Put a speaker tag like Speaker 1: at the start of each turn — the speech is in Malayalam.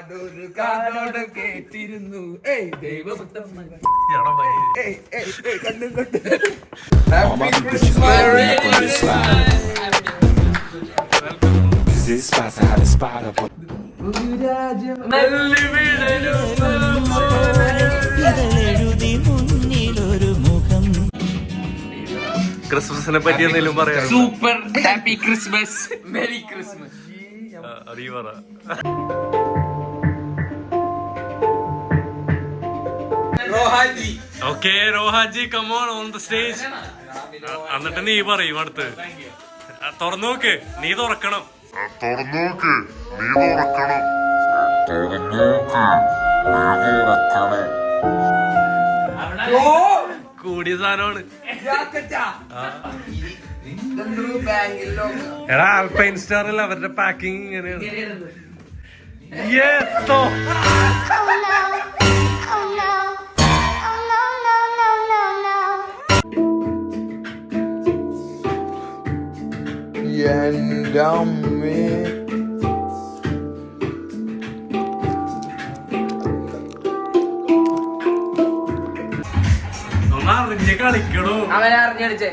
Speaker 1: അതൊരു കാതോട് കേട്ടിരുന്നു ദൈവഭക്തം കണ്ടും കണ്ടു.
Speaker 2: ക്രിസ്മസിനെ പറ്റി എന്തെങ്കിലും പറയാം?
Speaker 1: Super happy Christmas, merry Christmas.
Speaker 2: Okay Rohaji come on on the stage. എന്നിട്ട് നീ പറയും അടുത്ത്. തുറന്നു നോക്ക്, നീ തുറക്കണം. കൂടിയ സാധനമാണ്. എടാ ആൽപൈൻ സ്റ്റാറിൽ അവരുടെ പാക്കിങ് ഇങ്ങനെയാണ്.
Speaker 1: കളിക്കണോ? അവനെ അറിഞ്ഞടിച്ചേ.